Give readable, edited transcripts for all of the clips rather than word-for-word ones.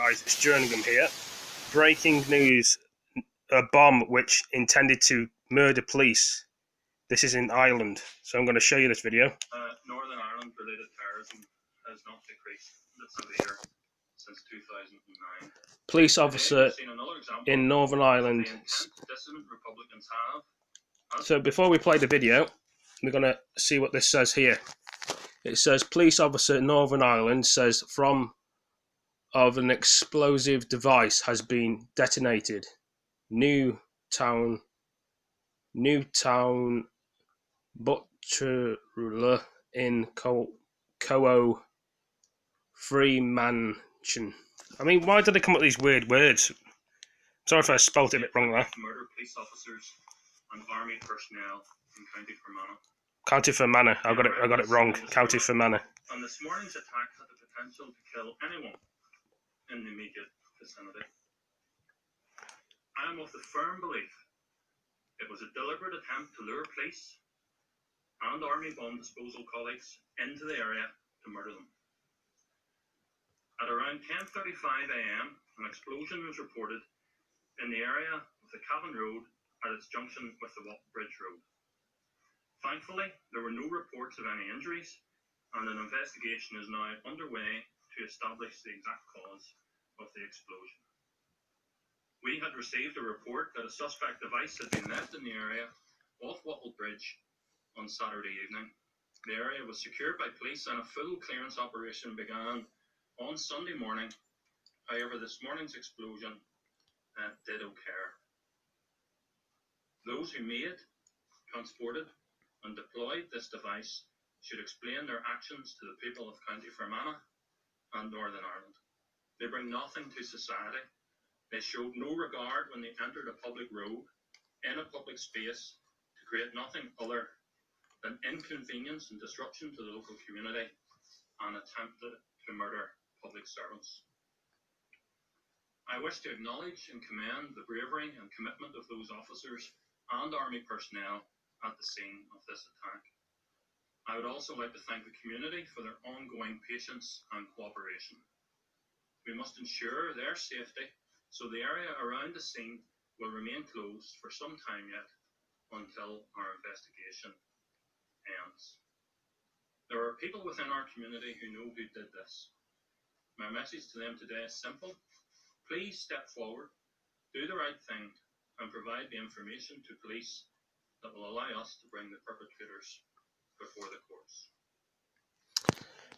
guys, it's Jerningam here. Breaking news, a bomb which intended to murder police. This is in Ireland, so I'm going to show you this video. Northern Ireland related terrorism has not decreased severe since 2009. Police officer in Northern Ireland. Dissident Republicans have. So before we play the video, we're going to see what this says here. It says, police officer in Northern Ireland says of an explosive device has been detonated. Newtown Butcherla in Coe Freemansion. I mean, why do they come up with these weird words? Sorry if I spelt it a bit wrong there. Murder police officers and army personnel in County Fermanagh. County Fermanagh. I got it wrong. County Fermanagh. And this morning's attack had the potential to kill anyone in the immediate vicinity. I am of the firm belief it was a deliberate attempt to lure police and army bomb disposal colleagues into the area to murder them. At around 10:35 a.m, an explosion was reported in the area of the Cavan Road at its junction with the Watt Bridge Road. Thankfully, there were no reports of any injuries, and an investigation is now underway to establish the exact cause of the explosion. We had received a report that a suspect device had been left in the area of Wattle Bridge on Saturday evening. The area was secured by police and a full clearance operation began on Sunday morning. However, this morning's explosion did occur. Those who made, transported and deployed this device should explain their actions to the people of County Fermanagh and Northern Ireland. They bring nothing to society. They showed no regard when they entered a public road in a public space to create nothing other than inconvenience and disruption to the local community and attempted to murder public servants. I wish to acknowledge and commend the bravery and commitment of those officers and army personnel at the scene of this attack. I would also like to thank the community for their ongoing patience and cooperation. We must ensure their safety, so the area around the scene will remain closed for some time yet until our investigation ends. There are people within our community who know who did this. My message to them today is simple. Please step forward, do the right thing, and provide the information to police that will allow us to bring the perpetrators before the courts.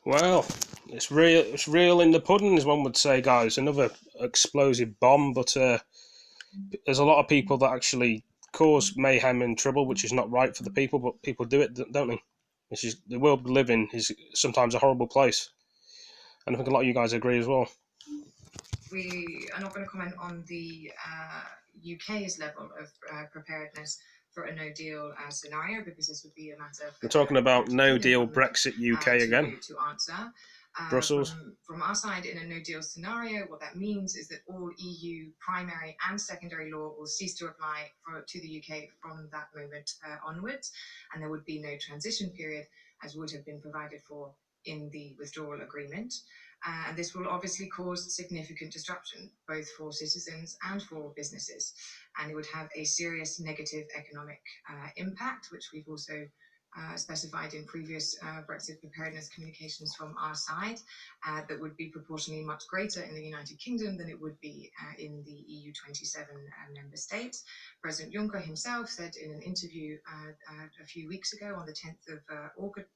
Well, it's real in the pudding, as one would say, guys. Another explosive bomb, but there's a lot of people that actually cause mayhem and trouble, which is not right for the people, but people do it, don't they? It's just, the world we live in is sometimes a horrible place. And I think a lot of you guys agree as well. We are not going to comment on the UK's level of preparedness for a no-deal scenario, because this would be a matter for... We're talking about no-deal Brexit UK again. To answer. Brussels. From our side, in a no-deal scenario, what that means is that all EU primary and secondary law will cease to apply to the UK from that moment onwards, and there would be no transition period, as would have been provided for in the withdrawal agreement. And this will obviously cause significant disruption, both for citizens and for businesses. And it would have a serious negative economic impact, which we've also specified in previous Brexit preparedness communications from our side, that would be proportionally much greater in the United Kingdom than it would be in the EU 27 member states. President Juncker himself said in an interview a few weeks ago on the 10th of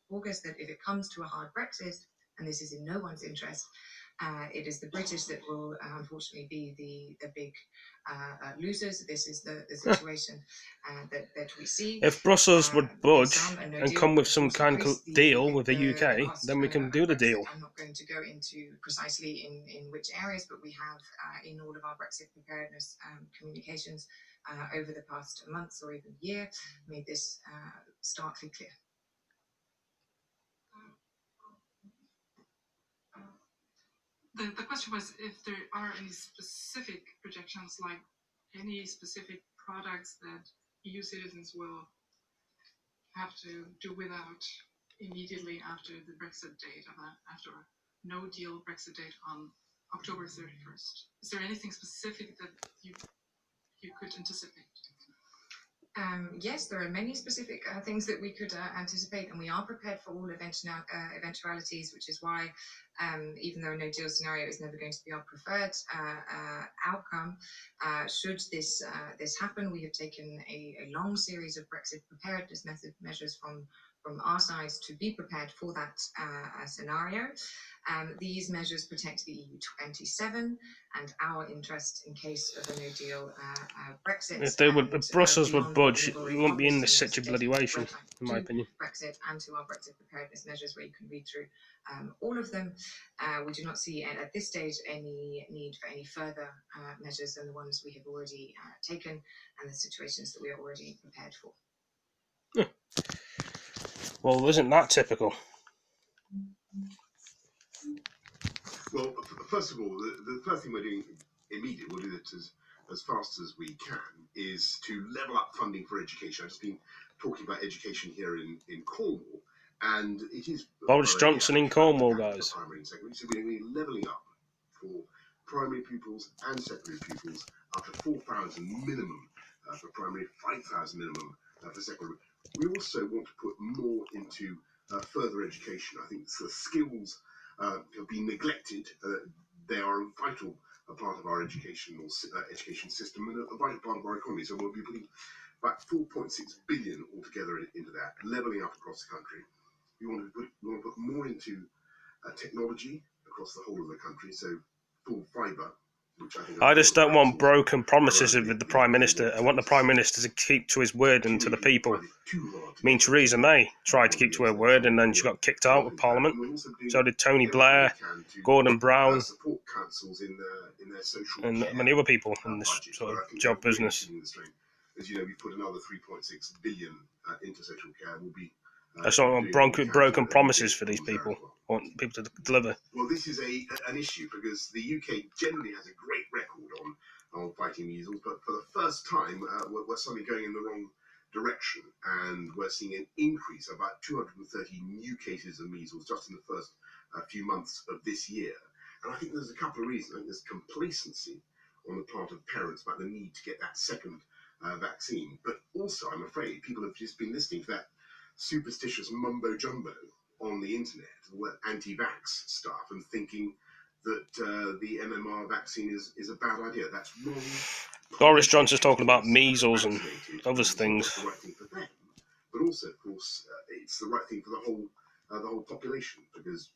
August that if it comes to a hard Brexit, and this is in no one's interest, it is the British that will unfortunately be the big losers. This is the situation that we see. If Brussels would budge and come with some kind of deal with the UK, then we can do the deal. I'm not going to go into precisely in which areas, but we have in all of our Brexit preparedness communications over the past months or even year made this starkly clear. The question was if there are any specific projections, like any specific products that EU citizens will have to do without immediately after the Brexit date, after a no-deal Brexit date on October 31st? Is there anything specific that you could anticipate? Yes, there are many specific things that we could anticipate, and we are prepared for all eventualities, which is why, even though a no-deal scenario is never going to be our preferred outcome, should this happen, we have taken a long series of Brexit preparedness measures from our side to be prepared for that scenario. These measures protect the EU 27 and our interest in case of a no-deal Brexit. If Brussels would budge, we wouldn't be in this obviously situation, in my opinion. Brexit and to our Brexit preparedness measures, where you can read through all of them. We do not see at this stage any need for any further measures than the ones we have already taken and the situations that we are already prepared for. Well, isn't that typical? Well, first of all, the first thing we're doing immediately, we'll do it as fast as we can, is to level up funding for education. I've just been talking about education here in Cornwall, and it is Boris Johnson in Cornwall, guys. Primary and secondary, so we're going to be levelling up for primary pupils and secondary pupils up to 4,000 minimum for primary, 5,000 minimum for secondary. We also want to put more into further education. I think the skills have been neglected. They are a vital part of our education system and a vital part of our economy. So we'll be putting about 4.6 billion altogether into that, levelling up across the country. We want to put more into technology across the whole of the country. So full fibre. I just don't want broken promises with the Prime Minister. I want the Prime Minister to keep to his word and to the people. I mean, Theresa May tried to keep to her word and then she got kicked out of Parliament. So did Tony Blair, Gordon Brown, and many other people in this sort of job business. As you know, we put another 3.6 billion into social care. I just don't want broken promises for these people. I want people to deliver. Well, this is an issue because the UK generally has a great record on fighting measles, but for the first time, we're suddenly going in the wrong direction, and we're seeing an increase, about 230 new cases of measles just in the first few months of this year. And I think there's a couple of reasons. I think there's complacency on the part of parents about the need to get that second vaccine, but also, I'm afraid, people have just been listening to that superstitious mumbo jumbo on the internet, anti-vax stuff, and thinking that the MMR vaccine is a bad idea. That's wrong. Boris Johnson's talking about measles and other things. It's the right thing for them, but also, of course, it's the right thing for the whole population, because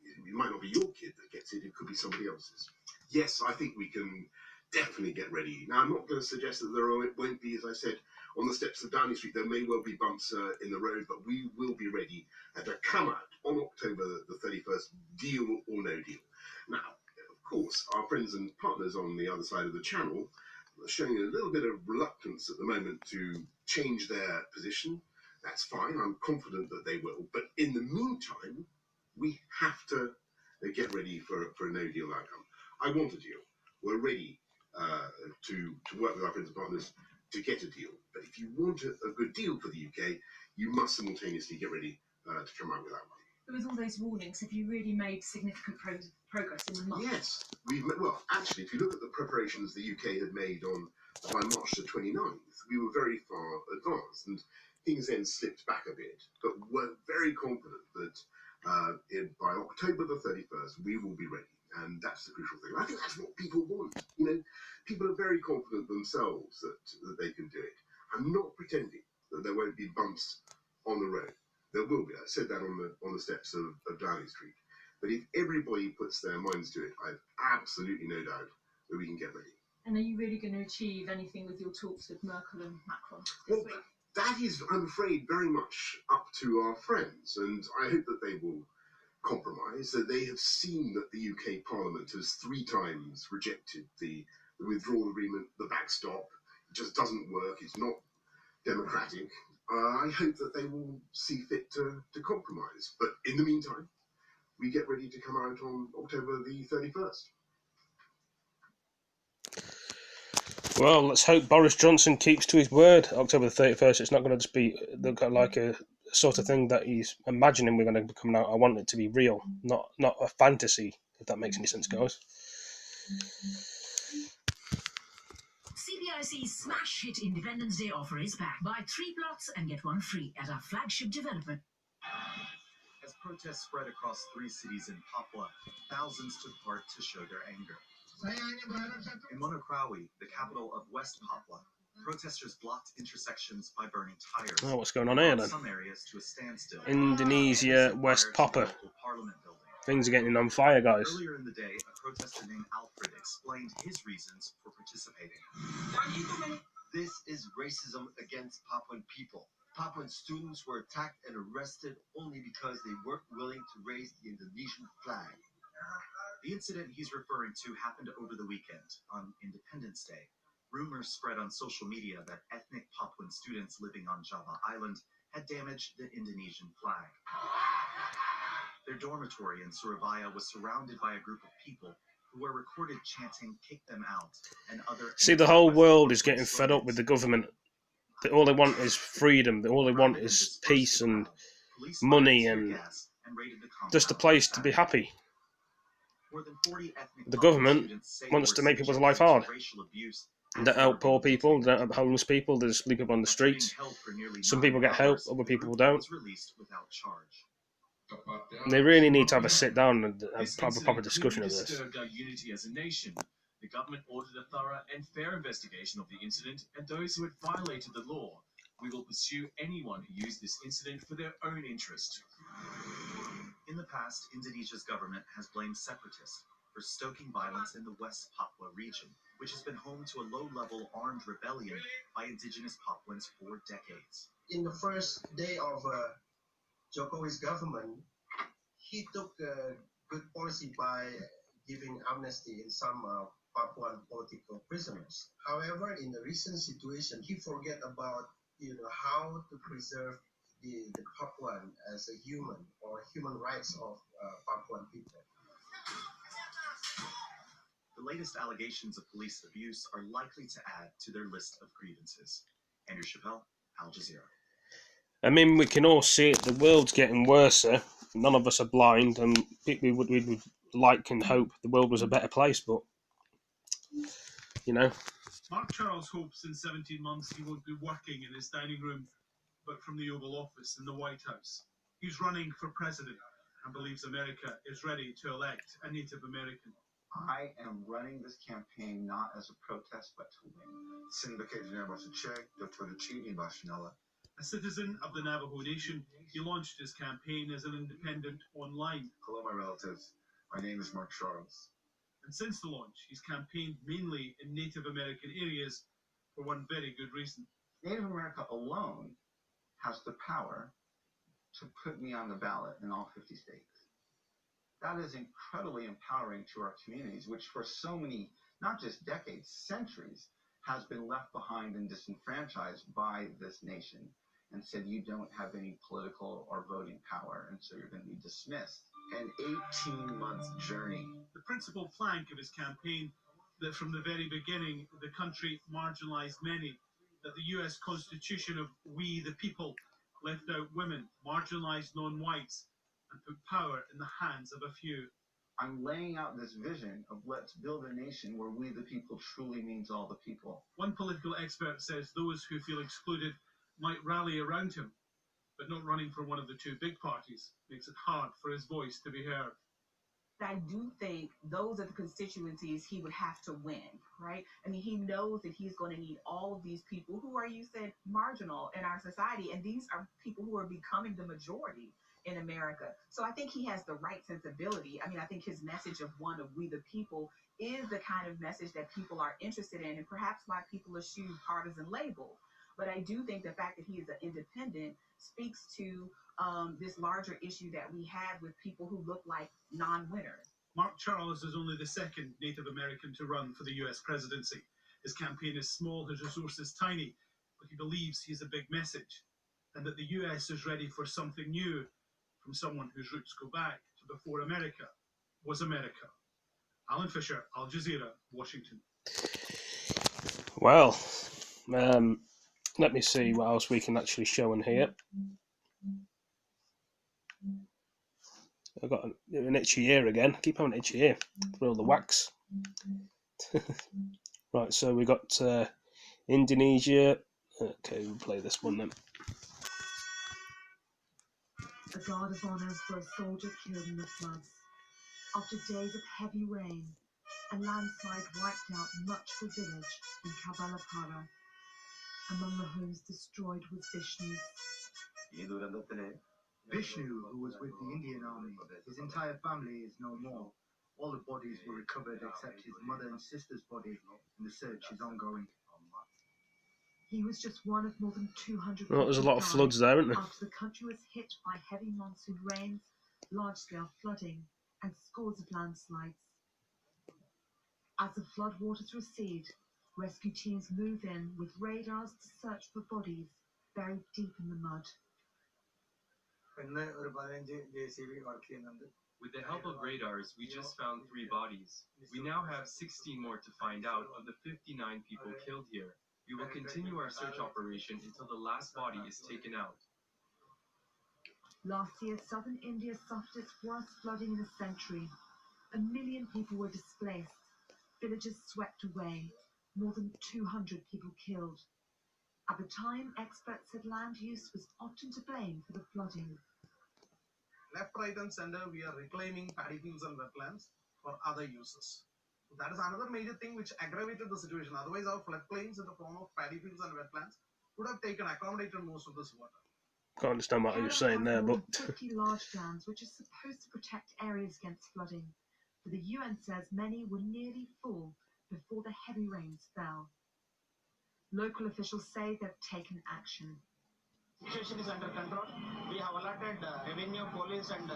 it might not be your kid that gets it; it could be somebody else's. Yes, I think we can definitely get ready. Now, I'm not going to suggest that there won't be, as I said, on the steps of Downing Street, there may well be bumps in the road, but we will be ready to come out on October the 31st, deal or no deal. Now, of course, our friends and partners on the other side of the channel are showing a little bit of reluctance at the moment to change their position. That's fine. I'm confident that they will. But in the meantime, we have to get ready for a no deal outcome. I want a deal. We're ready to work with our friends and partners to get a deal. But if you want a good deal for the UK, you must simultaneously get ready to come out with that one. But with all those warnings, have you really made significant progress in the month? Yes. Well, actually, if you look at the preparations the UK had made by March the 29th, we were very far advanced, and things then slipped back a bit. But we're very confident that by October the 31st, we will be ready. And that's the crucial thing. I think that's what people want. You know, people are very confident themselves that they can do it. I'm not pretending that there won't be bumps on the road. There will be. I said that on the steps of Downing Street. But if everybody puts their minds to it, I've absolutely no doubt that we can get ready. And are you really going to achieve anything with your talks with Merkel and Macron? Well, that is, I'm afraid, very much up to our friends, and I hope that they will compromise. So they have seen that the UK Parliament has 3 times rejected the withdrawal agreement, the backstop. It just doesn't work. It's not democratic. I hope that they will see fit to compromise. But in the meantime, we get ready to come out on October the 31st. Well, let's hope Boris Johnson keeps to his word. October the 31st, it's not going to just be like a sort of thing that he's imagining we're going to be coming out. I want it to be real, not a fantasy if that makes any sense, guys. CBIC's smash hit Independence Day offer is back. Buy 3 plots and get 1 free at our flagship development. As protests spread across 3 cities in Papua, thousands took part to show their anger. In Monokrawi, the capital of West Papua, protesters blocked intersections by burning tires. Oh, what's going on here then? Some areas to a standstill. Indonesia, West Papua. Things are getting on fire, guys. Earlier in the day, a protester named Alfred explained his reasons for participating. This is racism against Papuan people. Papuan students were attacked and arrested only because they weren't willing to raise the Indonesian flag. The incident he's referring to happened over the weekend, on Independence Day. Rumors spread on social media that ethnic Papuan students living on Java Island had damaged the Indonesian flag. Their dormitory in Surabaya was surrounded by a group of people who were recorded chanting "Kick them out" and other... See, the whole world is getting fed up with the government. All they want is freedom. All they want is peace and money and just a place to be happy. The government wants to make people's life hard. They don't help poor people, they don't help homeless people, they just leave people on the streets. Some people get help, other people don't. They really need to have a sit down and have a proper discussion of this. Our unity as a nation. The government ordered a thorough and fair investigation of the incident and those who had violated the law. We will pursue anyone who used this incident for their own interest. In the past, Indonesia's government has blamed separatists for stoking violence in the West Papua region, which has been home to a low-level armed rebellion by indigenous Papuans for decades. In the first day of Jokowi's government, he took a good policy by giving amnesty in some Papuan political prisoners. However, in the recent situation, he forget about how to preserve the Papuan as a human or human rights of Papuan people. The latest allegations of police abuse are likely to add to their list of grievances. Andrew Chappelle, Al Jazeera. I mean, we can all see it. The world's getting worse. None of us are blind, and we would like and hope the world was a better place, but, Mark Charles hopes in 17 months he won't be working in his dining room, but from the Oval Office in the White House. He's running for president and believes America is ready to elect a Native American. I am running this campaign not as a protest, but to win. A citizen of the Navajo Nation, he launched his campaign as an independent online. Hello, my relatives. My name is Mark Charles. And since the launch, he's campaigned mainly in Native American areas for one very good reason. Native America alone has the power to put me on the ballot in all 50 states. That is incredibly empowering to our communities, which for so many, not just decades, centuries, has been left behind and disenfranchised by this nation and said you don't have any political or voting power, and so you're going to be dismissed. An 18-month journey. The principal plank of his campaign, that from the very beginning the country marginalized many, that the US Constitution of we the people left out women, marginalized non-whites, and put power in the hands of a few. I'm laying out this vision of let's build a nation where we the people truly means all the people. One political expert says those who feel excluded might rally around him, but not running for one of the 2 big parties makes it hard for his voice to be heard. I do think those are the constituencies he would have to win, right? I mean, he knows that he's going to need all of these people who are, you said, marginal in our society, and these are people who are becoming the majority in America. So I think he has the right sensibility. I mean, I think his message of one of we the people is the kind of message that people are interested in, and perhaps why people eschew partisan labels. But I do think the fact that he is an independent speaks to this larger issue that we have with people who look like non-winners. Mark Charles is only the 2nd Native American to run for the US presidency. His campaign is small, his resources tiny, but he believes he has a big message, and that the US is ready for something new from someone whose roots go back to before America was America. Alan Fisher, Al Jazeera, Washington. Well, let me see what else we can actually show in here. I've got an itchy ear again. I keep having an itchy ear for all the wax. Right, so we got Indonesia. Okay, we'll play this one then. A guard of honour for a soldier killed in the floods. After days of heavy rain, a landslide wiped out much of the village in Kabalapara. Among the homes destroyed was Vishnu's. Vishnu, who was with the Indian army, his entire family is no more. All the bodies were recovered except his mother and sister's body, and the search is ongoing. He was just one of more than 200 Well, there's a lot of died floods there, isn't there? after the country was hit by heavy monsoon rains, large-scale flooding, and scores of landslides. As the floodwaters recede, rescue teams move in with radars to search for bodies buried deep in the mud. With the help of radars, we just found 3 bodies. We now have 16 more to find out of the 59 people killed here. We will continue our search operation until the last body is taken out. Last year, southern India suffered its worst flooding in a century. 1 million people were displaced, villages swept away, more than 200 people killed. At the time, experts said land use was often to blame for the flooding. Left, right, and center, we are reclaiming paddy fields and wetlands for other uses. So that is another major thing which aggravated the situation. Otherwise, our floodplains in the form of paddy fields and wetlands would have accommodated most of this water. Can't understand what he was saying there, more but than 50 large dams, which are supposed to protect areas against flooding. But the UN says many were nearly full before the heavy rains fell. Local officials say they've taken action. Situation is under control. We have alerted revenue, police, and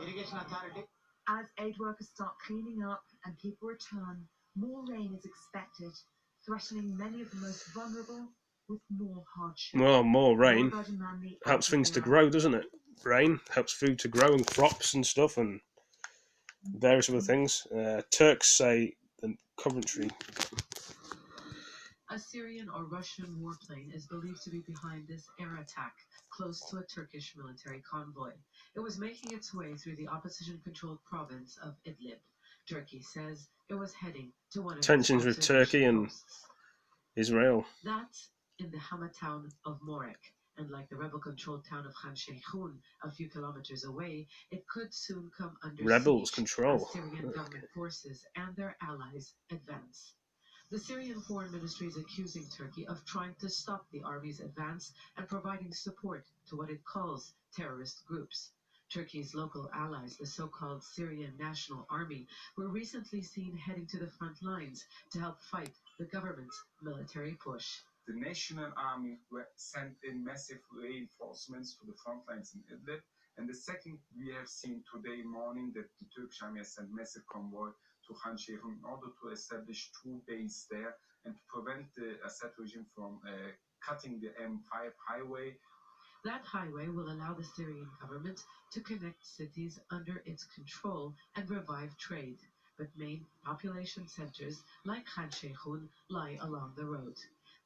irrigation authority. As aid workers start cleaning up and people return, more rain is expected, threatening many of the most vulnerable with more hardship. well, more rain Burden Manley, helps Al things to Jazeera. grow, doesn't it? Rain helps food to grow and crops and stuff and various other things. Turks say the Coventry. A Syrian or Russian warplane is believed to be behind this air attack close to a Turkish military convoy. It was making its way through the opposition-controlled province of Idlib. Turkey says it was heading to one of its Tensions with Turkey observation and posts. Israel. That's in the Hama town of Morek, and like the rebel-controlled town of Khan Sheikhoun, a few kilometers away, it could soon come under Rebels siege control. as Syrian government forces and their allies advance. The Syrian Foreign Ministry is accusing Turkey of trying to stop the army's advance and providing support to what it calls terrorist groups. Turkey's local allies, the so-called Syrian National Army, were recently seen heading to the front lines to help fight the government's military push. The National Army were sent in massive reinforcements to the front lines in Idlib. And the second, we have seen today morning that the Turkish army has sent massive convoy to Khan Sheikhoun in order to establish 2 bases there and to prevent the Assad regime from cutting the M5 highway. That highway will allow the Syrian government to connect cities under its control and revive trade. But main population centers like Khan Sheikhoun lie along the road.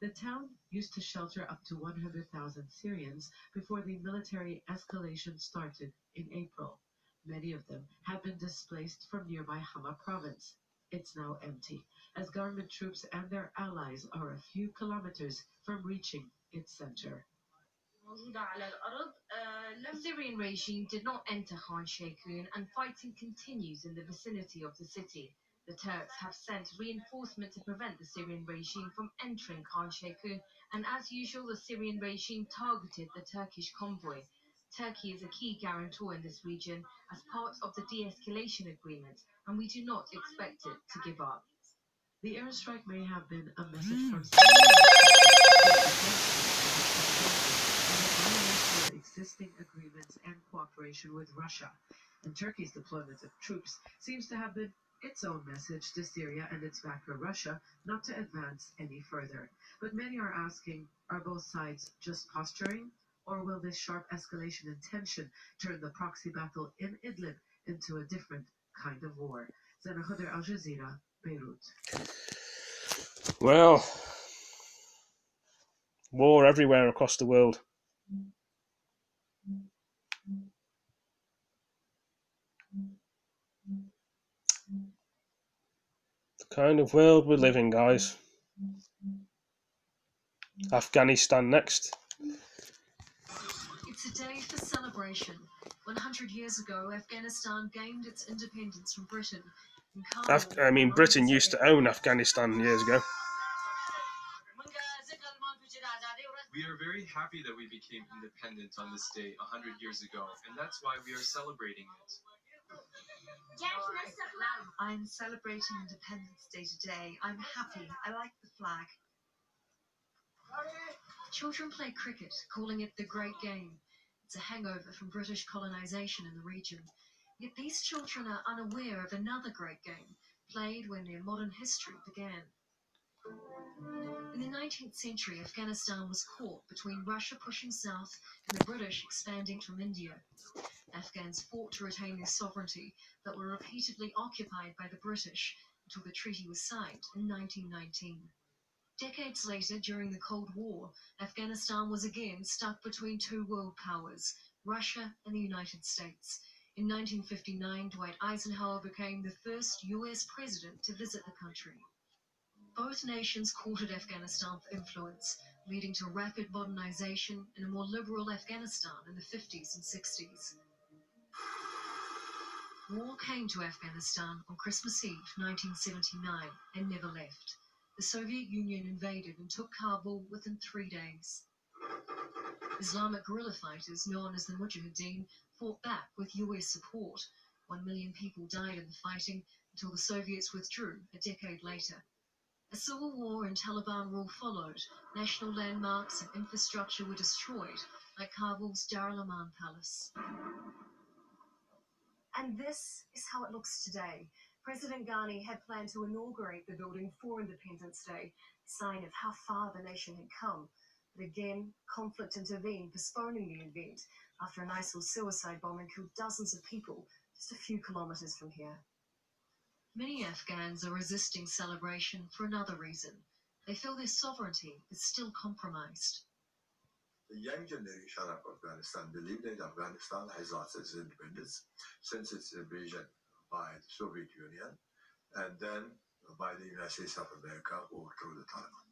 The town used to shelter up to 100,000 Syrians before the military escalation started in April. Many of them have been displaced from nearby Hama province. It's now empty, as government troops and their allies are a few kilometers from reaching its center. The Syrian regime did not enter Khan Sheikhoun, and fighting continues in the vicinity of the city. The Turks have sent reinforcement to prevent the Syrian regime from entering Khan Sheikhoun, and as usual, the Syrian regime targeted the Turkish convoy. Turkey is a key guarantor in this region as part of the de-escalation agreement, and we do not expect it to give up. The airstrike may have been a message from existing agreements and cooperation with Russia, and Turkey's deployment of troops seems to have been its own message to Syria and its backer Russia not to advance any further. But many are asking, are both sides just posturing, or will this sharp escalation in tension turn the proxy battle in Idlib into a different kind of war? Zena Khuder, Al Jazeera, Beirut. Well, war everywhere across the world. kind of world we live in, guys. Afghanistan next. It's a day for celebration. 100 years ago, Afghanistan gained its independence from Britain. Britain used to own Afghanistan years ago. We are very happy that we became independent on this day 100 years ago, and that's why we are celebrating it. I'm celebrating Independence Day today. I'm happy. I like the flag. Children play cricket, calling it the Great Game. It's a hangover from British colonisation in the region. Yet these children are unaware of another great game, played when their modern history began. In the 19th century, Afghanistan was caught between Russia pushing south and the British expanding from India. Afghans fought to retain their sovereignty, but were repeatedly occupied by the British until the treaty was signed in 1919. Decades later, during the Cold War, Afghanistan was again stuck between two world powers, Russia and the United States. In 1959, Dwight Eisenhower became the first US president to visit the country. Both nations courted Afghanistan for influence, leading to rapid modernization and a more liberal Afghanistan in the 50s and 60s. War came to Afghanistan on Christmas Eve 1979 and never left. The Soviet Union invaded and took Kabul within 3 days. Islamic guerrilla fighters known as the Mujahideen fought back with US support. 1 million people died in the fighting until the Soviets withdrew a decade later. A civil war and Taliban rule followed. National landmarks and infrastructure were destroyed, like Kabul's Darul Aman Palace. And this is how it looks today. President Ghani had planned to inaugurate the building for Independence Day, a sign of how far the nation had come. But again, conflict intervened, postponing the event after an ISIL suicide bombing killed dozens of people just a few kilometers from here. Many Afghans are resisting celebration for another reason. They feel their sovereignty is still compromised. The young generation of Afghanistan believe that Afghanistan has lost its independence since its invasion by the Soviet Union and then by the United States of America overthrew the Taliban.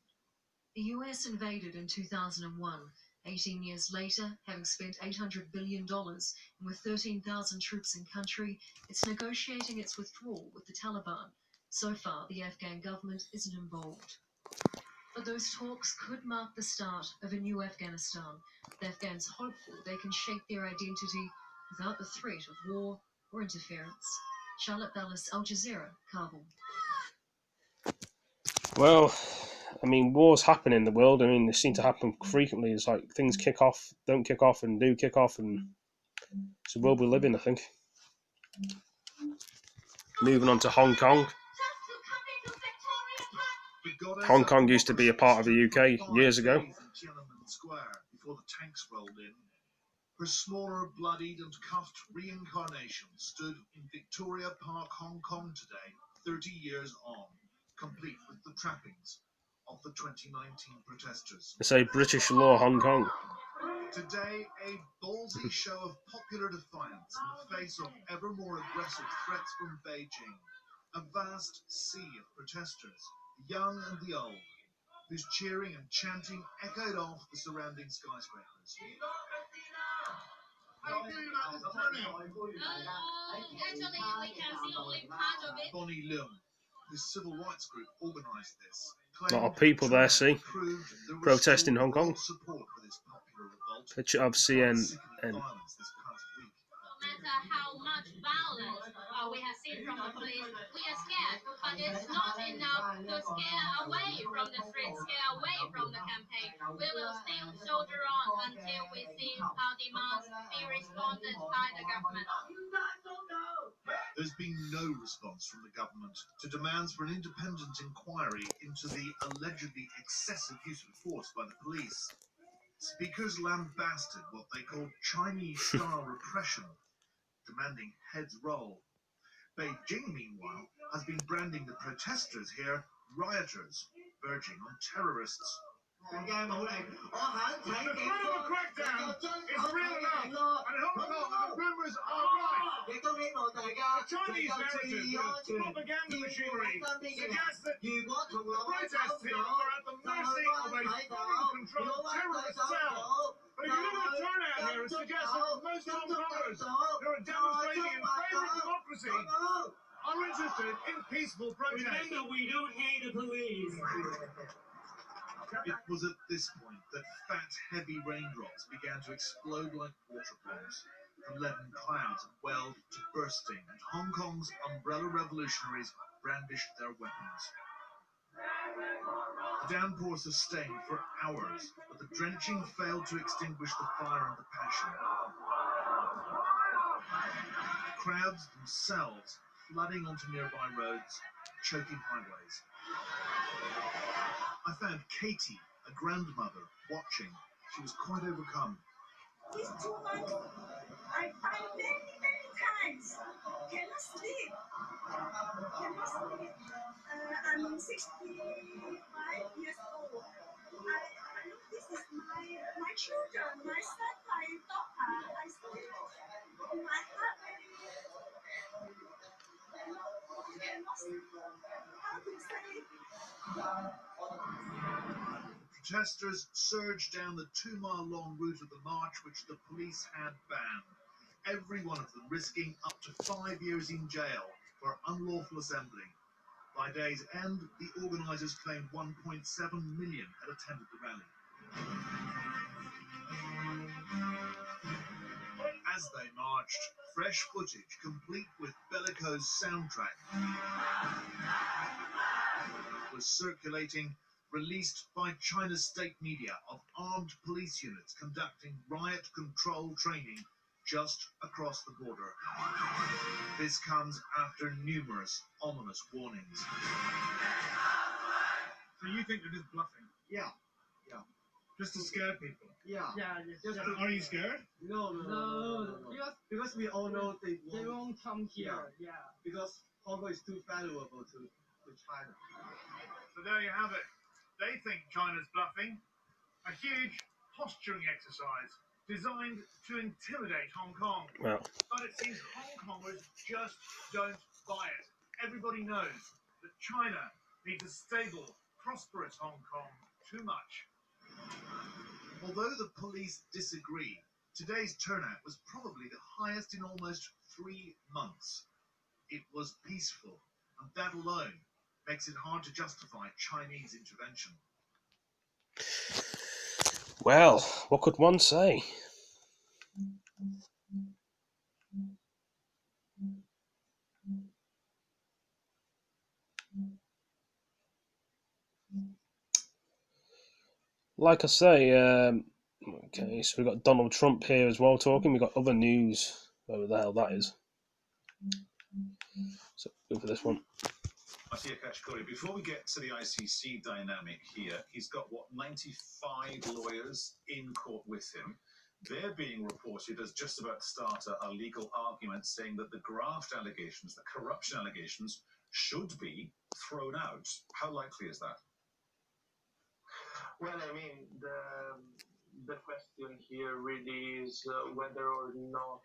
The US invaded in 2001. 18 years later, having spent $800 billion and with 13,000 troops in country, it's negotiating its withdrawal with the Taliban. So far, the Afghan government isn't involved. But those talks could mark the start of a new Afghanistan. The Afghans hopeful they can shape their identity without the threat of war or interference. Charlotte Bellis, Al Jazeera, Kabul. Well, wars happen in the world. They seem to happen frequently. It's like things kick off, don't kick off, and do kick off, and it's the world we live in, I think. Moving on to Hong Kong. Hong Kong used to be a part of the UK years ago. Tiananmen Square before the tanks rolled in. Her smaller, bloodied and cuffed reincarnation stood in Victoria Park, Hong Kong today, 30 years on, complete with the trappings of the 2019 protesters. They say British law Hong Kong. Today, a ballsy show of popular defiance in the face of ever more aggressive threats from Beijing. A vast sea of protesters, the young and the old, whose cheering and chanting echoed off the surrounding skyscrapers. Bonnie Leung, whose civil rights group organised this, A lot of people there, see, protesting Hong Kong. Picture of CNN. No matter how much violence we have seen from the police, we are scared, but it's not enough to scare away from the streets, scare away from the campaign. We will still soldier on until we see our demands be responded by the government. There's been no response from the government to demands for an independent inquiry into the allegedly excessive use of force by the police. Speakers lambasted what they called Chinese-style repression, demanding heads roll. Beijing, meanwhile, has been branding the protesters here rioters, verging on terrorists. The threat of a crackdown is real enough, and Hong Kong, the rumours are right. The Chinese narrative, the propaganda machinery, suggests that the protests here are at the mercy of a foreign-controlled terrorist cell. But if you look at the turnout here, it suggests that most Hong Kongers who are demonstrating in favour of democracy are interested in peaceful protest. Remember, we don't hate the police. It was at this point that fat, heavy raindrops began to explode like water bombs, from leaden clouds welled to bursting, and Hong Kong's umbrella revolutionaries brandished their weapons. The downpour sustained for hours, but the drenching failed to extinguish the fire and the passion. The crowds themselves flooding onto nearby roads, choking highways. I found Katie, a grandmother, watching. She was quite overcome. These 2 months, I find many, many times. Cannot sleep. Cannot sleep. I'm 65 years old. I know this is my children, my son, my daughter. I still in my heart. How to say? Protesters surged down the 2-mile-long route of the march, which the police had banned. Every one of them risking up to 5 years in jail for unlawful assembly. By day's end, the organisers claimed 1.7 million had attended the rally. As they marched, fresh footage, complete with bellicose soundtrack, was circulating, released by China's state media, of armed police units conducting riot control training just across the border. This comes after numerous ominous warnings. So you think they're just bluffing? Yeah. Just to scare people? Yeah. Just are you scared? No. Because we all know they won't come here. Yeah. Because Hong Kong is too valuable to China. So there you have it. They think China's bluffing. A huge posturing exercise designed to intimidate Hong Kong. Well. But it seems Hong Kongers just don't buy it. Everybody knows that China needs a stable, prosperous Hong Kong too much. Although the police disagree, today's turnout was probably the highest in almost 3 months. It was peaceful, and that alone makes it hard to justify Chinese intervention. Well, what could one say? Like I say, okay, so we've got Donald Trump here as well talking. We've got other news, whatever the hell that is. So go for this one. Before we get to the ICC dynamic here, he's got, 95 lawyers in court with him. They're being reported as just about to start a legal argument saying that the graft allegations, the corruption allegations, should be thrown out. How likely is that? Well, I mean, the question here really is whether or not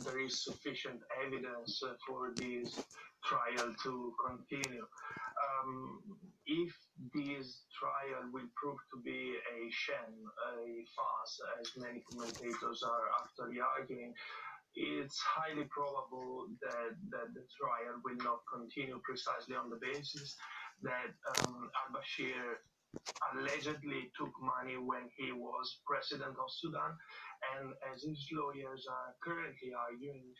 there is sufficient evidence for this trial to continue. If this trial will prove to be a sham, a farce, as many commentators are actually arguing, it's highly probable that the trial will not continue precisely on the basis that al-Bashir allegedly took money when he was president of Sudan, and as his lawyers are currently arguing,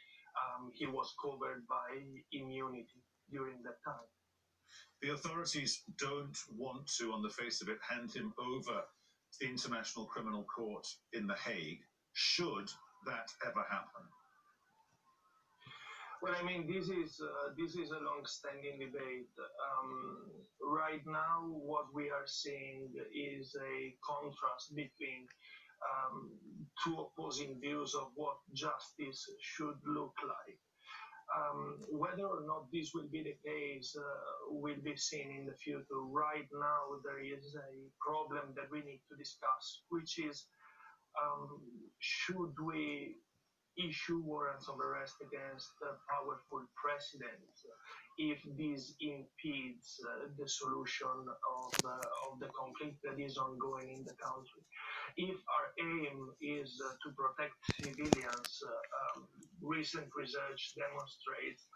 he was covered by immunity during that time. The authorities don't want to, on the face of it, hand him over to the International Criminal Court in The Hague, should that ever happen. Well, I mean, this is a long-standing debate. Right now, what we are seeing is a contrast between two opposing views of what justice should look like. Whether or not this will be the case will be seen in the future. Right now, there is a problem that we need to discuss, which is should we issue warrants of arrest against a powerful president if this impedes the solution of the conflict that is ongoing in the country. If our aim is to protect civilians, recent research demonstrates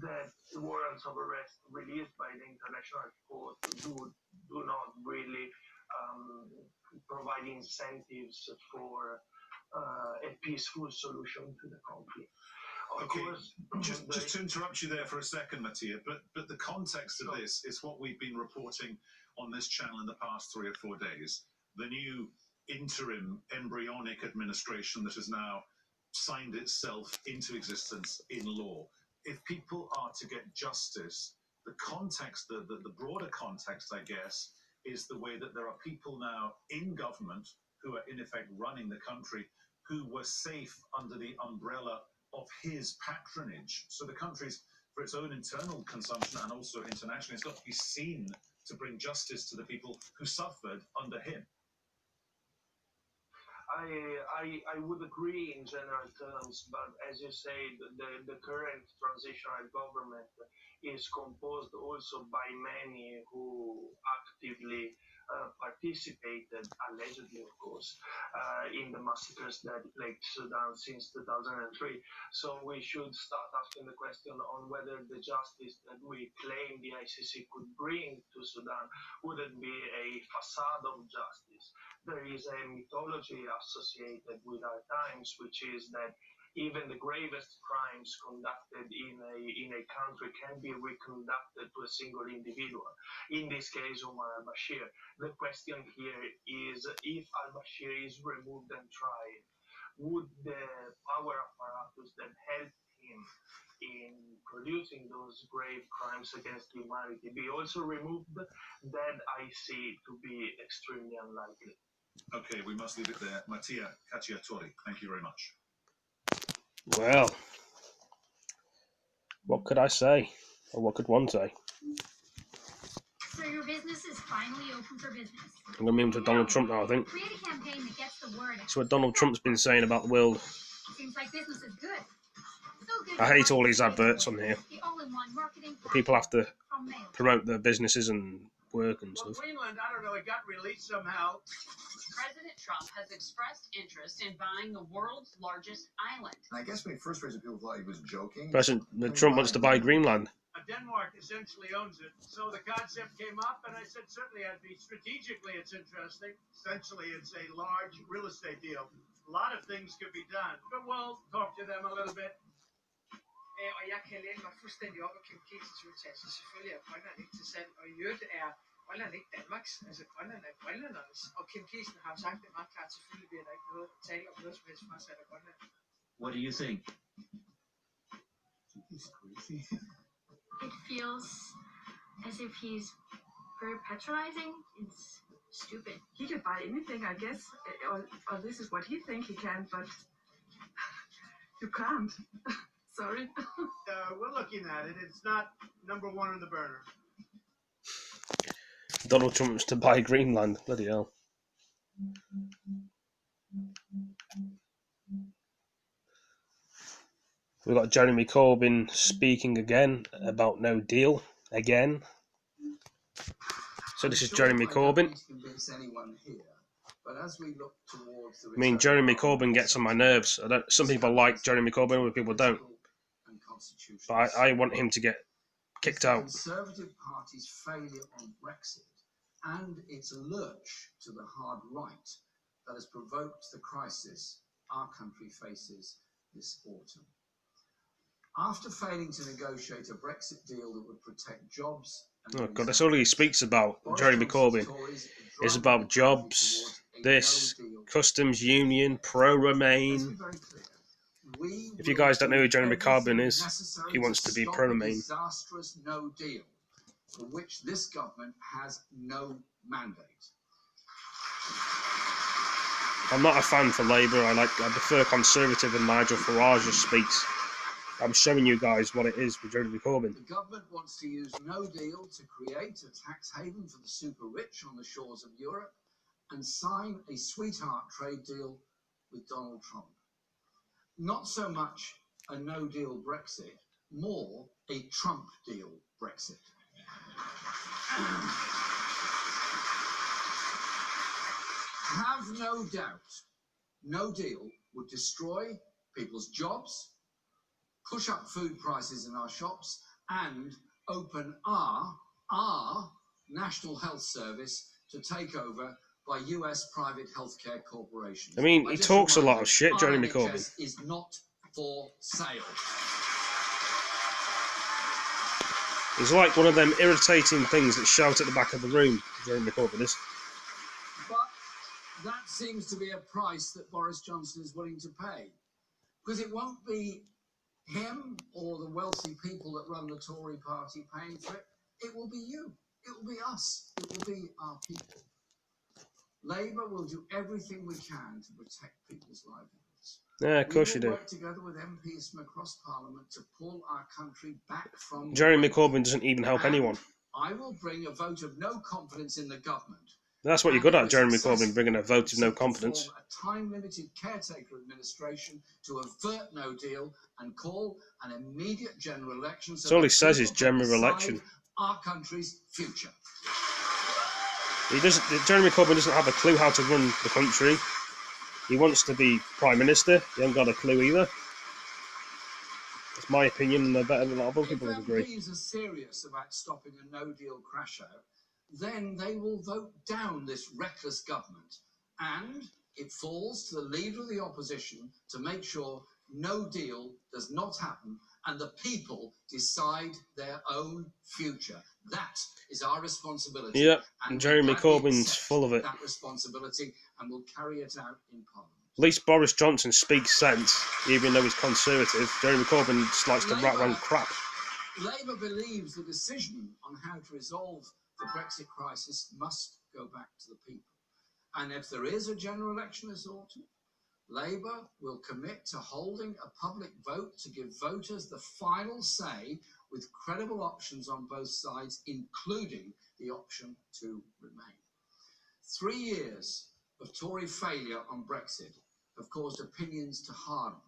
that warrants of arrest released by the International Court do not really provide incentives for a peaceful solution to the conflict. Of course, just to interrupt you there for a second, Mattia, but the context of this is what we've been reporting on this channel in the past 3 or 4 days. The new interim embryonic administration that has now signed itself into existence in law. If people are to get justice, the context, the broader context, I guess, is the way that there are people now in government who are in effect running the country who were safe under the umbrella of his patronage. So the country's, for its own internal consumption and also internationally, it's got to be seen to bring justice to the people who suffered under him. I would agree in general terms, but as you say, the current transitional government is composed also by many who actively participated, allegedly of course, in the massacres that plagued Sudan since 2003. So we should start asking the question on whether the justice that we claim the ICC could bring to Sudan wouldn't be a facade of justice. There is a mythology associated with our times, which is that even the gravest crimes conducted in a country can be reconducted to a single individual. In this case, Omar al-Bashir. The question here is, if al-Bashir is removed and tried, would the power apparatus that helped him in producing those grave crimes against humanity be also removed? That I see to be extremely unlikely. Okay, we must leave it there. Mattia Cacciatori, thank you very much. Well, what could I say? Or what could one say? So your business is finally open for business. I'm going to move to Donald Trump now, I think. Create a campaign that gets the word out. That's what Donald Trump's been saying about the world. Seems like business is good. So good. I hate all these adverts on here. The all-in-one marketing People have to from mail. promote their businesses and work and stuff. Greenland, I don't know, it got released somehow. President Trump has expressed interest in buying the world's largest island. And I guess when he first raised it, people thought he was joking. President Trump wants to buy Greenland. Denmark essentially owns it. So the concept came up, and I said, certainly, strategically, it's interesting. Essentially, it's a large real estate deal. A lot of things could be done, but we'll talk to them a little bit. Og jeg kan læne mig fuldstændig op af Kim Kielsens udtalelse. Selvfølgelig er Grønland ikke til salg, og i øvrigt er Grønland ikke Danmarks. Altså Grønland er grønlændernes. Og Kim Kielsen har sagt det meget klart, selvfølgelig bliver der ikke noget tale om noget som helst frasalg af Grønland. What do you think? He's crazy. It feels as if he's very patronizing. It's stupid. He can buy anything, I guess, or this is what he thinks he can, but you can't. Sorry. We're looking at it. It's not number one on the burner. Donald Trump wants to buy Greenland. Bloody hell. We've got Jeremy Corbyn speaking again about no deal. Again. So this is Jeremy Corbyn. I mean, Jeremy Corbyn gets on my nerves. Some people like Jeremy Corbyn, other people don't. But I want him to get kicked out. The Conservative Party's failure on Brexit and its lurch to the hard right that has provoked the crisis our country faces this autumn. After failing to negotiate a Brexit deal that would protect jobs... Oh God, that's all he speaks about, Jeremy Corbyn. It's about jobs, this, customs union, pro-Remain. If you guys don't know who Jeremy Corbyn is, he wants to be pro-Remain. Disastrous no deal for which this government has no mandate. I'm not a fan for Labour. I prefer Conservative and Nigel Farage speaks. I'm showing you guys what it is with Jeremy Corbyn. The government wants to use no deal to create a tax haven for the super rich on the shores of Europe and sign a sweetheart trade deal with Donald Trump. Not so much a no-deal Brexit, more a Trump deal Brexit. Have no doubt, no deal would destroy people's jobs, push up food prices in our shops, and open our National Health Service to take over by US private healthcare corporations. I mean, he talks a lot of shit, Jeremy Corbyn. Is not for sale. He's like one of them irritating things that shout at the back of the room, Jeremy Corbyn is. But that seems to be a price that Boris Johnson is willing to pay. Because it won't be him or the wealthy people that run the Tory party paying for it. It will be you. It will be us. It will be our people. Labour will do everything we can to protect people's livelihoods. Yeah, of course you do. We will work together with MPs from across Parliament to pull our country back from... Jeremy Corbyn doesn't even help anyone. I will bring a vote of no confidence in the government. That's what you're good at, Jeremy Corbyn, bringing a vote of no confidence. A time-limited caretaker administration to avert no deal and call an immediate general election. So all he says is general election. Our country's future. Jeremy Corbyn doesn't have a clue how to run the country. He wants to be Prime Minister. He hasn't got a clue either. That's my opinion, and I bet a lot of other people would agree. If MPs are serious about stopping a no-deal crash-out, then they will vote down this reckless government. And it falls to the leader of the opposition to make sure no deal does not happen and the people decide their own future. That is our responsibility. Yeah, and Jeremy Corbyn's full of it. That responsibility, and will carry it out in Parliament. At least Boris Johnson speaks sense, even though he's Conservative. Jeremy Corbyn just likes to write around crap. Labour believes the decision on how to resolve the Brexit crisis must go back to the people. And if there is a general election this autumn, Labour will commit to holding a public vote to give voters the final say with credible options on both sides, including the option to remain. 3 years of Tory failure on Brexit have caused opinions to harden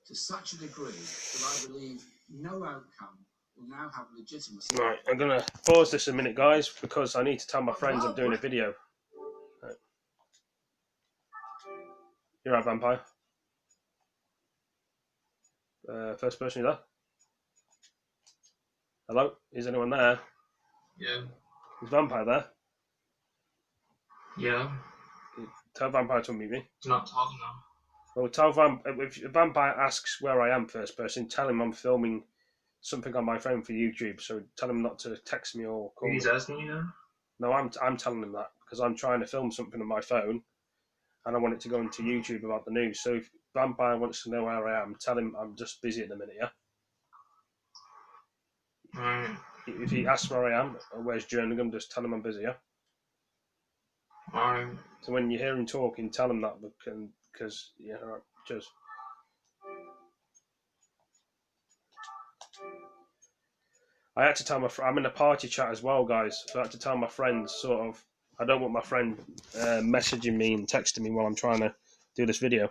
to such a degree that I believe no outcome will now have legitimacy. Right, I'm going to pause this a minute, guys, because I need to tell my friends I'm doing a video. Right. You're right, Vampire. First person, you there? Hello? Is anyone there? Yeah. Is Vampire there? Yeah. Tell Vampire to unmute me. He's not talking now. Well, tell if Vampire asks where I am first person, tell him I'm filming something on my phone for YouTube. So tell him not to text me or call me. He's asking you now? No, I'm telling him that because I'm trying to film something on my phone, and I want it to go into YouTube about the news. So if Vampire wants to know where I am, tell him I'm just busy at the minute. Yeah. Alright. If he asks where I am or where's Jerningam, just tell him I'm busy. Yeah. Alright. So when you hear him talking, tell him that because yeah, all right, cheers. I had to tell my I'm in a party chat as well, guys. So I had to tell my friends sort of. I don't want my friend messaging me and texting me while I'm trying to do this video.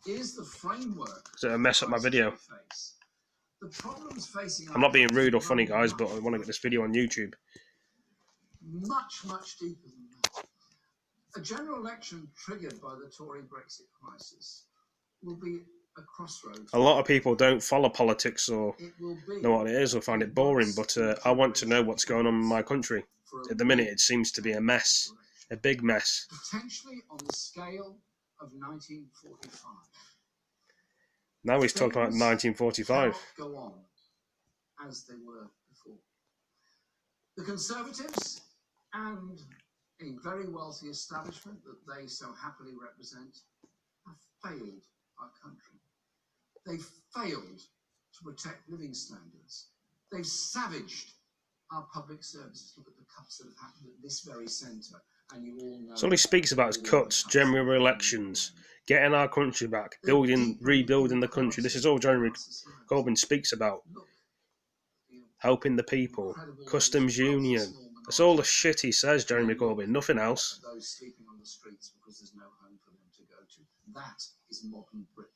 Is the framework So it'll mess up my video. The problems facing I'm not being rude or funny, guys, but I want to get this video on YouTube. much deeper than that. A general election triggered by the Tory Brexit crisis will be a crossroads. A lot of people don't follow politics or know what it is or find it boring, but I want to know what's going on in my country. At the minute, it seems to be a mess, a big mess. Potentially on the scale of 1945. Now he's talking about 1945. Go on as they were before. The Conservatives and a very wealthy establishment that they so happily represent have failed our country. They've failed to protect living standards. They've savaged our public services. Look at the cuts that have happened at this very centre, and you all know. So all he speaks about is cuts, general elections, getting our country back, rebuilding the country. This is all Jeremy Corbyn speaks about. Helping the people, customs union. That's all the shit he says, Jeremy Corbyn, nothing else. Those sleeping on the streets because there's no home for them to go to. That is modern Britain.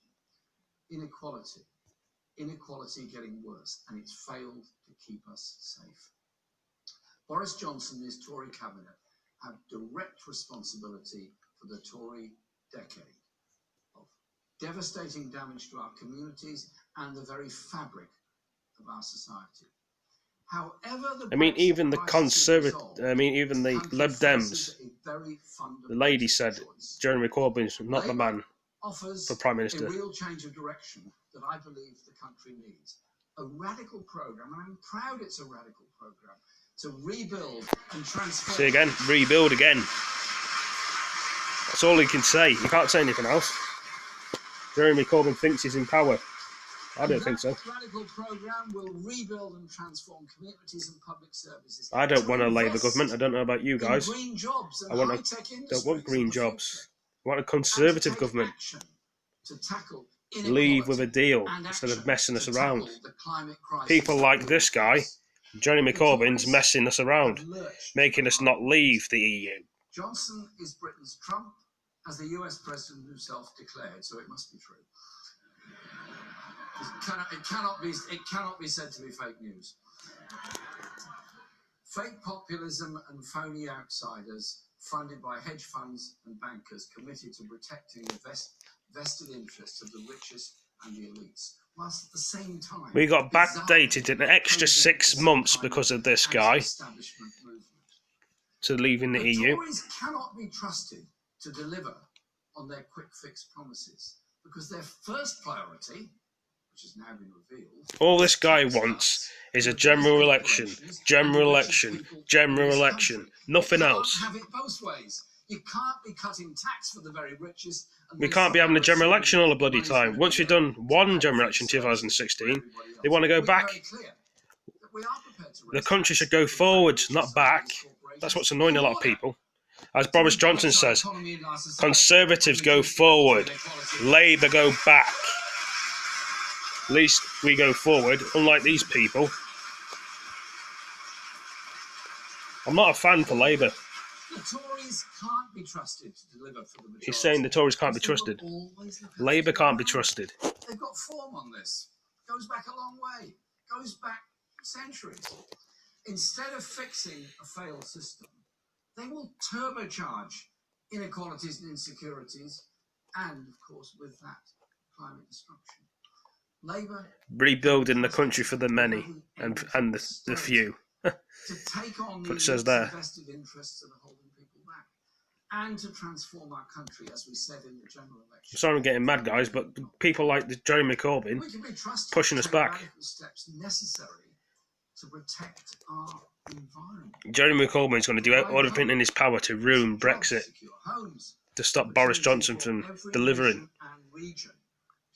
Inequality getting worse, and it's failed to keep us safe. Boris Johnson and his Tory cabinet have direct responsibility for the Tory decade of devastating damage to our communities and the very fabric of our society. However, even the Conservative, even the Lib Dems, the lady said Jeremy Corbyn's not the man for Prime Minister. A real change of direction that I believe the country needs. A radical programme, and I'm proud it's a radical programme, to rebuild and transform. See again, rebuild again. That's all he can say. He can't say anything else. Jeremy Corbyn thinks he's in power. I don't think so. Radical programme will rebuild and transform communities and public services. I don't want a Labour government. I don't know about you guys. Green jobs and don't want green jobs. I want a Conservative government. To tackle leave with a deal instead of messing us around. People like this guy, Jeremy Corbyn's messing us around, making us not leave the EU. Johnson is Britain's Trump, as the US president himself declared, so it must be true. It cannot be said to be fake news. Fake populism and phony outsiders funded by hedge funds and bankers committed to protecting the vested interests of the richest and the elites, whilst at the same time we got backdated an extra 6 months because of this guy to leaving the EU. Tories cannot be trusted to deliver on their quick fix promises because their first priority, which has now been revealed, all this guy wants is a general election, nothing else. Have it both ways. You can't be cutting tax for the very richest. We can't be having a general election all the bloody time. Once we've done one general election in 2016, they want to go back. The country should go forwards, not back. That's what's annoying a lot of people. As Boris Johnson says, Conservatives go forward, Labour go back. At least we go forward, unlike these people. I'm not a fan for Labour. The Tories can't be trusted to deliver for the majority. He's saying the Tories can't be trusted. Labour can't be trusted. They've got form on this. Goes back a long way. Goes back centuries. Instead of fixing a failed system, they will turbocharge inequalities and insecurities, and, of course, with that, climate destruction. Labour rebuilding the country for the many and the few. To take on what it says there. Vested interests that are holding people back, and to transform our country, as we said in the general election. I'm sorry I'm getting mad, guys, but people like Jeremy Corbyn pushing us back. Steps necessary to protect our environment. Jeremy Corbyn's going to do everything in his power to ruin Brexit, to stop Boris Johnson from delivering.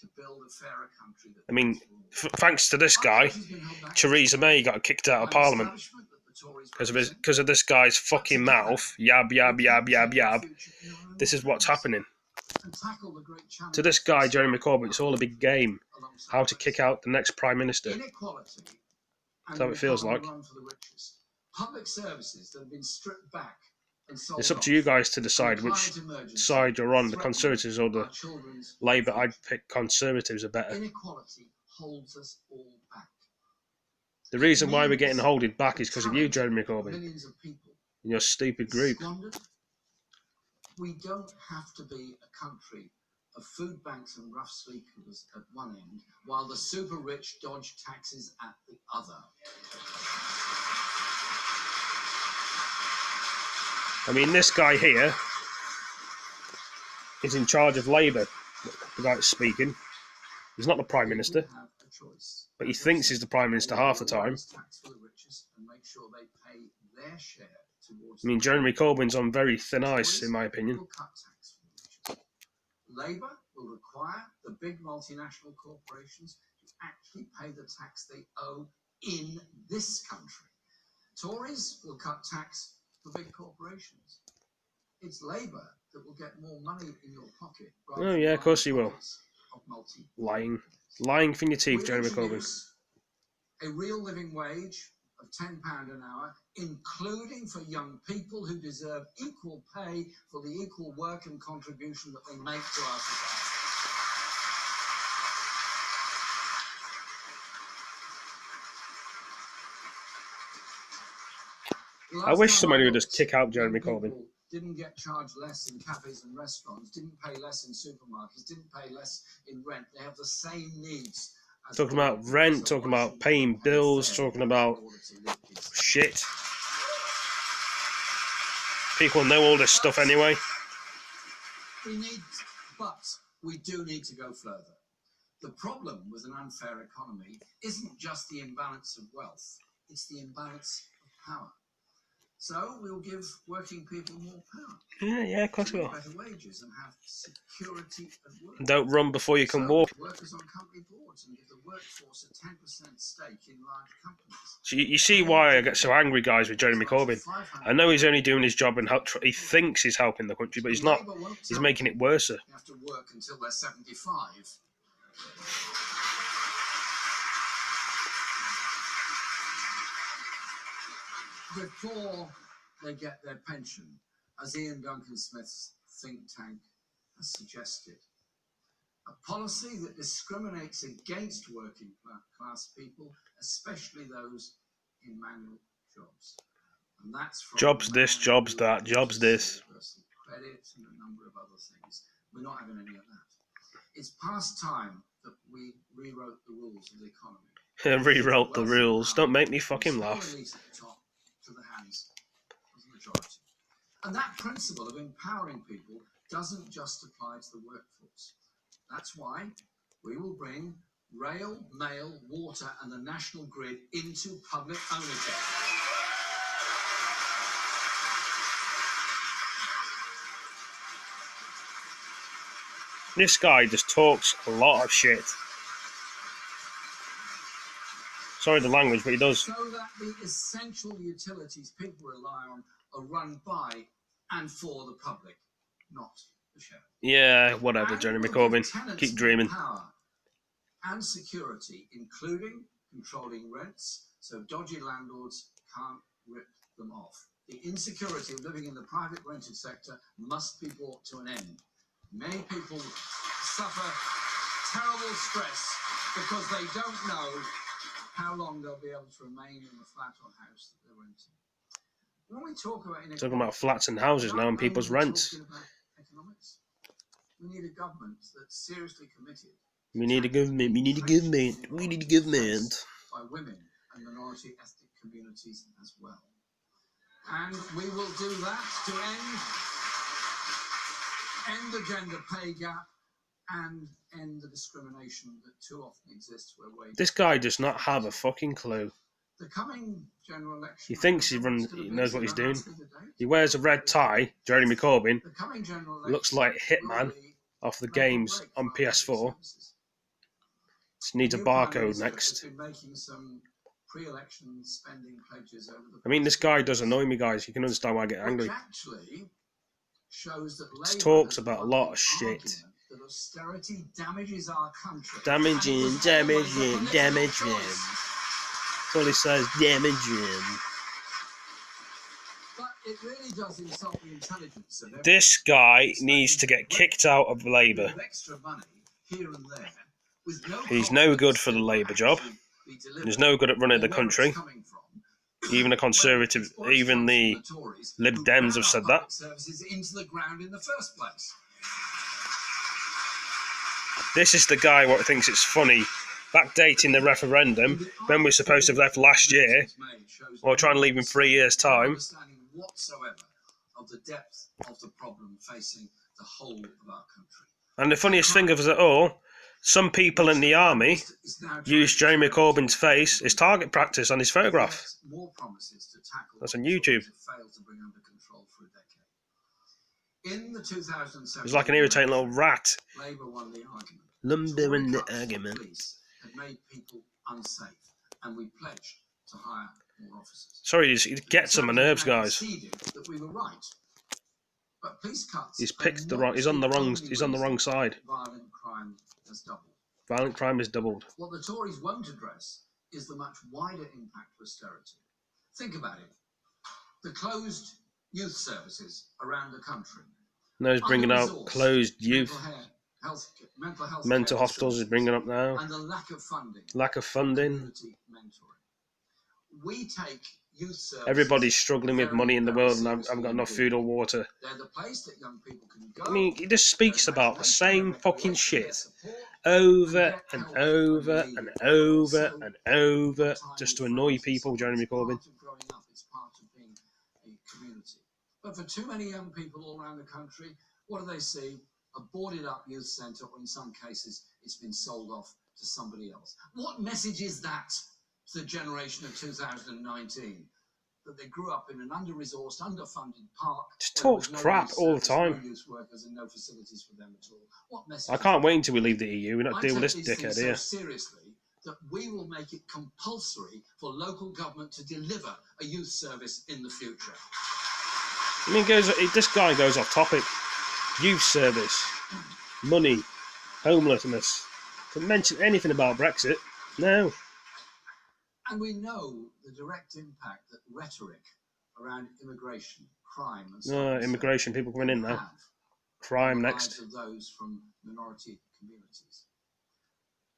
To build a fairer country. I mean, thanks to this guy, Theresa May got kicked out of Parliament because of this guy's fucking mouth. Yab, yab, yab, yab, yab. This is what's happening. To this guy, Jeremy Corbyn, it's all a big game. How to kick out the next Prime Minister. That's how it feels like. Public services that have been stripped back. It's up to you guys to decide which side you're on, the Conservatives or the Labour. I'd pick Conservatives are better. Inequality holds us all back. The reason why we're getting holded back is because of you, Jeremy Corbyn, and your stupid group. We don't have to be a country of food banks and rough sleepers at one end, while the super rich dodge taxes at the other. I mean, this guy here is in charge of Labour, the guy that's speaking. He's not the Prime Minister, but he thinks he's the Prime Minister half the time. I mean, Jeremy Corbyn's on very thin ice, in my opinion. Labour will require the big multinational corporations to actually pay the tax they owe in this country. Tories will cut tax for big corporations. It's Labour that will get more money in your pocket. Oh yeah, of course he will. Lying from your teeth, We'll Jeremy Corbyn. introduce a real living wage of £10 an hour, including for young people who deserve equal pay for the equal work and contribution that they make to our society. I wish somebody would just kick out Jeremy Corbyn. Didn't get charged less in cafes and restaurants, didn't pay less in supermarkets, didn't pay less in rent. They have the same needs. Talking about rent, talking about paying bills, talking about shit. People know all this stuff anyway. But we do need to go further. The problem with an unfair economy isn't just the imbalance of wealth, it's the imbalance of power. So we'll give working people more power. Yeah, of course we will. Better wages and have security at work. Don't run before you can walk. Workers on company boards and give the workforce a 10% stake in large companies. So you see why I get so angry, guys, with Jeremy Corbyn. I know he's only doing his job and he thinks he's helping the country, but he's not. He's making it worse. They have to work until they're 75. Before they get their pension, as Ian Duncan Smith's think tank has suggested. A policy that discriminates against working class people, especially those in manual jobs. And that's from jobs this, jobs that, jobs this. Credit and a number of other things. We're not having any of that. It's past time that we rewrote the rules of the economy. Rewrote the rules. Don't make me fucking laugh. To the hands of the majority. And that principle of empowering people doesn't just apply to the workforce. That's why we will bring rail, mail, water and the national grid into public ownership. This guy just talks a lot of shit. Sorry the language, but he does. So that the essential utilities people rely on are run by and for the public, not the sheriff. Yeah, whatever, Jeremy Corbyn. Keep dreaming. Power and security, including controlling rents, so dodgy landlords can't rip them off. The insecurity of living in the private rented sector must be brought to an end. Many people suffer terrible stress because they don't know how long they'll be able to remain in the flat or house that they're renting. When we talk about talking about flats and houses now and people's rents. Economics, we need a government that's seriously committed. We need a government. We need a government. We need a government. By women and minority ethnic communities as well. And we will do that to end the gender pay gap and end the discrimination that too often exists where wages. This guy does not have a fucking clue. The coming general election. He thinks he knows what he's doing. He wears a red tie, Jeremy Corbyn. Looks like Hitman off the games on PS4. Just needs a barcode next. I mean, this guy does annoy me, guys. You can understand why I get angry. He talks about a lot of shit. That austerity damages our country. Damaging. That's all he says, damaging. But it really does insult the intelligence of this guy needs to get kicked out of Labour. He's no good for the Labour job. He's no good at running the country. Even the Conservative, even the Lib Dems have said that. This is the guy what thinks it's funny, backdating the referendum when we're supposed to have left last year, or trying to leave in 3 years' time. And the funniest thing of it all, some people in the army use Jeremy Corbyn's face as target practice on his photograph. That's on YouTube. He's like an irritating little rat. Lumber in the argument. Had made people unsafe, and we pledged to hire more officers. Sorry, he gets on my nerves, guys. That we were right. But police cuts He's are picked the not wrong. He's on the wrong. only He's on the wrong reason side. violent crime has doubled. Violent crime is doubled. What the Tories won't address is the much wider impact of austerity. Think about it. The closed youth services around the country. Now he's bringing out closed youth. Mental health Mental care hospitals is facilities, bringing up now. and the lack of funding. Lack of funding. Community mentoring. We take youth services. Everybody's struggling with money in the world and seriously haven't got enough indeed. food or water. They're the place that young people can go. I mean, he just speaks about the same fucking shit support, over and help over when and needed. over So, and over that time just to with annoy friends is people, something. Jeremy It's part Corbyn. of growing up. It's part of being a community. But for too many young people all around the country, what do they see? A boarded up youth centre, or in some cases, it's been sold off to somebody else. What message is that to the generation of 2019? That they grew up in an under-resourced, underfunded park. Just talks crap all the time. No youth workers and no facilities for them at all. What message? I can't wait until we leave the EU. We're not I dealing with take this these dickhead things here. so seriously that we will make it compulsory for local government to deliver a youth service in the future. I mean, this guy goes off topic. Youth service, money, homelessness. To mention anything about Brexit, no. And we know the direct impact that rhetoric around immigration, crime, and so on Immigration, people coming in now. have Crime on the next. lives of those from minority communities.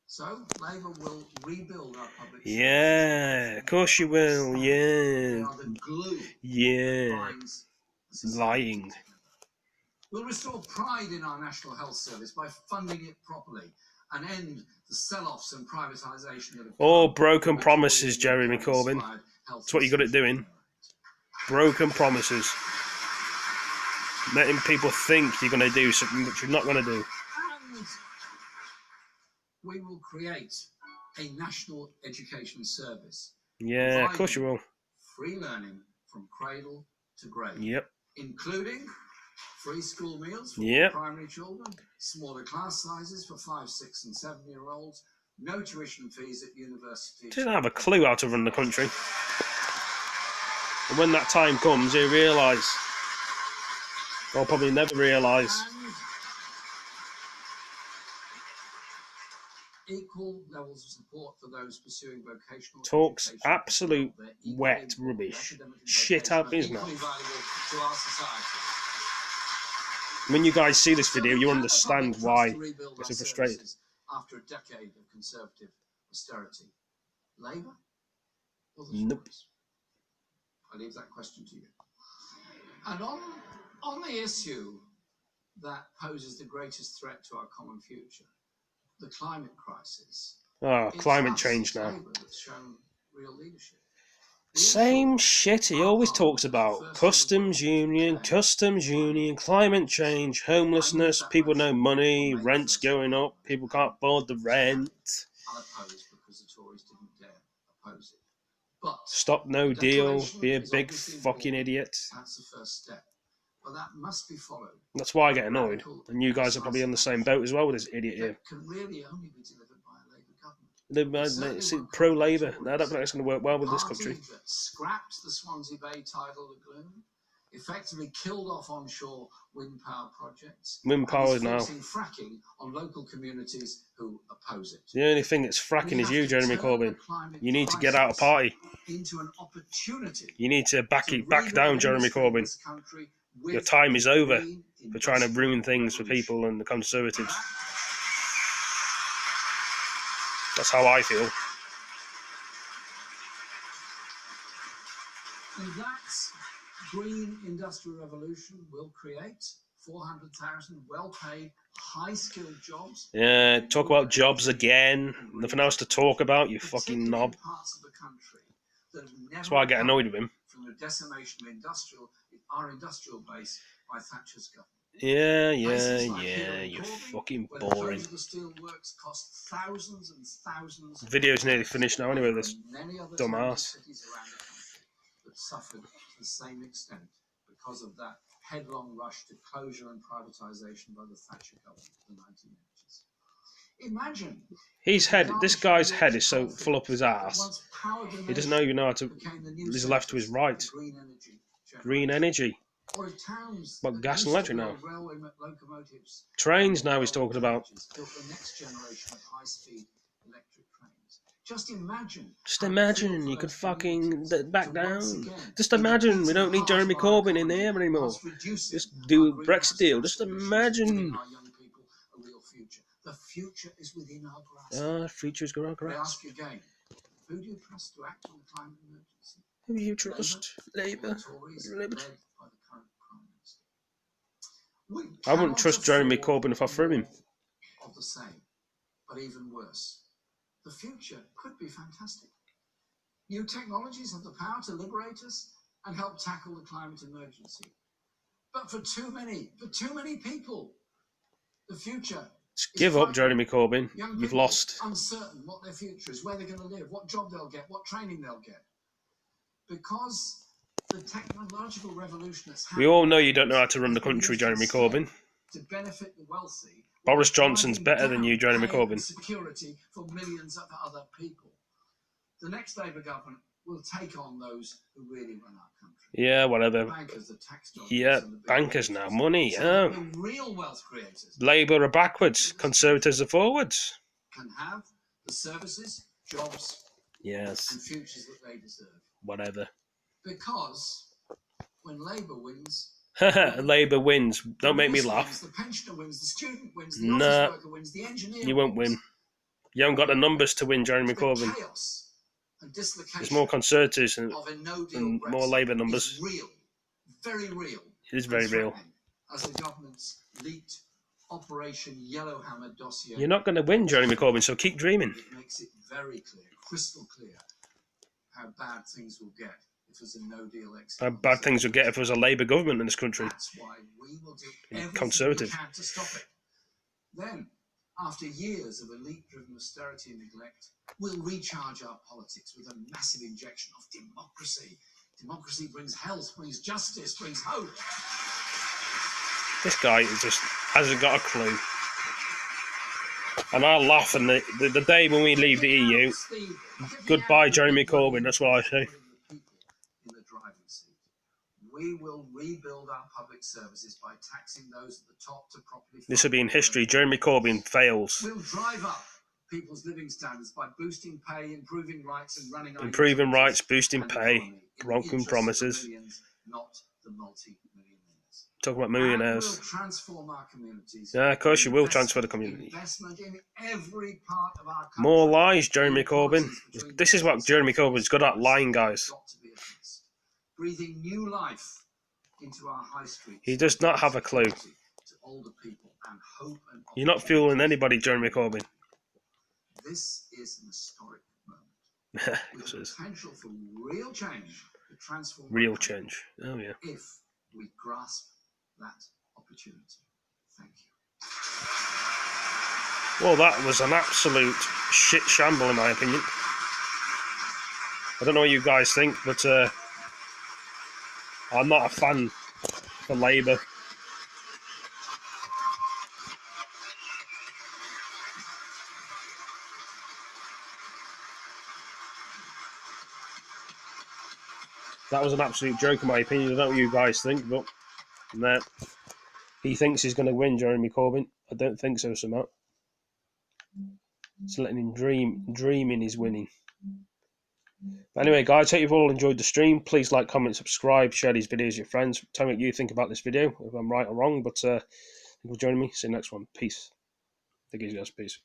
So Labour will rebuild our public services. Yeah, of course you will. They Yeah. are the glue Yeah. that binds the society Lying. together. We'll restore pride in our National Health Service by funding it properly and end the sell-offs and privatisation that have All come broken from promises, Victorian Jeremy Corbyn. inspired health That's what you're good at and social doing. Broken promises. Letting people think you're going to do something that you're not going to do. And we will create a national education service. Yeah, of course you will. Free learning from cradle to grave. Yep. Including free school meals for Yep. primary children, smaller class sizes for 5, 6 and 7-year-olds, no tuition fees at university. Doesn't have a clue how to run the country. And when that time comes, he'll realise. Or probably never realise. And equal levels of support for those pursuing vocational Talks education. absolute They're equally wet important. rubbish. Academic and Shit vocational happens are now. equally valuable to our society. When you guys see this So video, who you can the understand public why trust to rebuild you're our so frustrated. services after a decade of conservative austerity? Labour or the Nope. Tories? I leave that question to you. And on the issue that poses the greatest threat to our common future, the climate crisis. Oh, it's climate us, change it's now. Labour that's shown real leadership. Same shit he always talks about. Customs union, climate change, homelessness, people no money, rent's going up, people can't afford the rent. Unopposed because the Tories didn't dare oppose it. But Stop no deal, declaration be a is big obviously fucking important. idiot. That's the first step. But that must be followed. That's why I get annoyed. Radical, And you guys are probably on the same boat as well with this idiot here. that can really only be delivered by a Labour government. It's pro-Labour. I don't think that's going to work well with this Party country. that scrapped the Swansea Bay tidal lagoon, effectively killed off onshore wind power projects. Wind power and is now. forcing fracking on local communities who oppose it. The only thing that's fracking is you, Jeremy Corbyn. You need to get out of party. Into an opportunity. You need to back down, Jeremy Corbyn. Your time is over for trying to ruin things for people and the Conservatives. That's how I feel. And that green industrial revolution will create 400,000 well-paid, high-skilled jobs. Yeah, talk about jobs again. Nothing else to talk about, you fucking knob. Parts of the country that have never That's why I get annoyed with him. from the decimation of our industrial base by Thatcher's government. Yeah, Places you're like fucking where the closure boring. of the steel works cost thousands and thousands. The video's nearly finished now anyway, this Many other dumbass. cities around the country that suffered to the same extent because of that headlong rush to closure and privatisation by the Thatcher government in the 1980s. Imagine This guy's head is so full up his ass. He doesn't even know how to. He's left to his right. Green energy. Or if towns Well, that gas and used to electric now. build railway locomotives Trains and now he's railway talking about. carriages built the next generation of high-speed electric trains. Just imagine. Just How it would feel imagine for you could those fucking commuters back to once down. again Just be the imagine we beating don't need heart Jeremy of our Corbyn in economy here anymore. whilst reducing Just our do greenhouse Brexit deal. gas Just emissions and giving imagine. our young people a real future. The future is within our grasp. Future's got our But I grasp. ask again, who do you trust to act on the climate emergency? Who do you trust? Labour. Or the Tories led by the current Prime Minister? We I wouldn't cannot trust Jeremy afford Corbyn if I threw him. more of the same, but even worse. The future could be fantastic. New technologies have the power to liberate us and help tackle the climate emergency. But for too many people, the future Just is give up, frightening. Jeremy Corbyn. Young You've people lost. uncertain what their future is, where they're going to live, what job they'll get, what training they'll get. Because the technological revolution that's We happening all know you don't know how to run the has been country, used Jeremy instead Corbyn. to benefit the wealthy, Boris while Johnson's driving better than you, down Jeremy pay and Corbyn. security for millions of other people. The next Labour government will take on those who really run our country. Yeah, whatever. Bankers, the tax dodgers, Yeah, and the big bankers now. corporates. Money, So yeah. that the real wealth creators Labour are backwards. Conservatives are forwards. can have the services, jobs, Yes, and futures that they deserve. whatever. Because when Labour wins, Labour wins. Don't make me the laugh. wins, the pensioner wins, the student wins, the Nah, office worker wins, the engineer you won't wins. win. You haven't got the numbers to win, Jeremy The Corbyn. chaos and dislocation There's more Conservatives and of a no-deal more Brexit Labour is numbers. real, very real. It is very and real. threatening, as the government's leaked Operation Yellowhammer dossier. You're not going to win, Jeremy Corbyn, so keep dreaming. It makes it very clear, crystal clear, how bad things will get if there's a no-deal exit. How bad things would get if there was a Labour government in this country. That's why we will do everything Conservative. we can to stop it. Then, after years of elite-driven austerity and neglect, we'll recharge our politics with a massive injection of democracy. Democracy brings health, brings justice, brings hope. This guy just hasn't got a clue. And I'll laugh, and the day when we leave the EU, goodbye, Jeremy Corbyn, that's what I say. In the driving seat. We will rebuild our public services by taxing those at the top to properly. This will be in history. Jeremy Corbyn fails. We'll drive up people's living standards by boosting pay, improving rights, and running our Improving utilities rights, boosting and the pay, economy in the broken interests of promises. the millions, not the multi-millionaires. Talking about And millionaires. we'll transform our communities. Yeah, of course you will Investment- transfer the community. Investment in every part of our country. More lies, Jeremy Corbyn. Inequalities between This is what business Jeremy and Corbyn's good at, lying, guys. got to be addressed. Breathing new life into our high streets. He does not have a clue. To older people and hope and You're not fooling anybody, Jeremy Corbyn. This is an historic moment. With This the is potential for real change to transform our real country change. Oh, yeah. if we grasp that opportunity. Thank you. Well, that was an absolute shit shamble, in my opinion. I don't know what you guys think, but I'm not a fan for Labour. That was an absolute joke, in my opinion. I don't know what you guys think, but nah. He thinks he's going to win, Jeremy Corbyn. I don't think so, somehow. Just letting him dream. Dreaming he's winning. Anyway, guys, hope you've all enjoyed the stream. Please like, comment, subscribe, share these videos with your friends. Tell me what you think about this video, if I'm right or wrong. But thank you for joining me. See you next one. Peace. Thank you guys. Peace.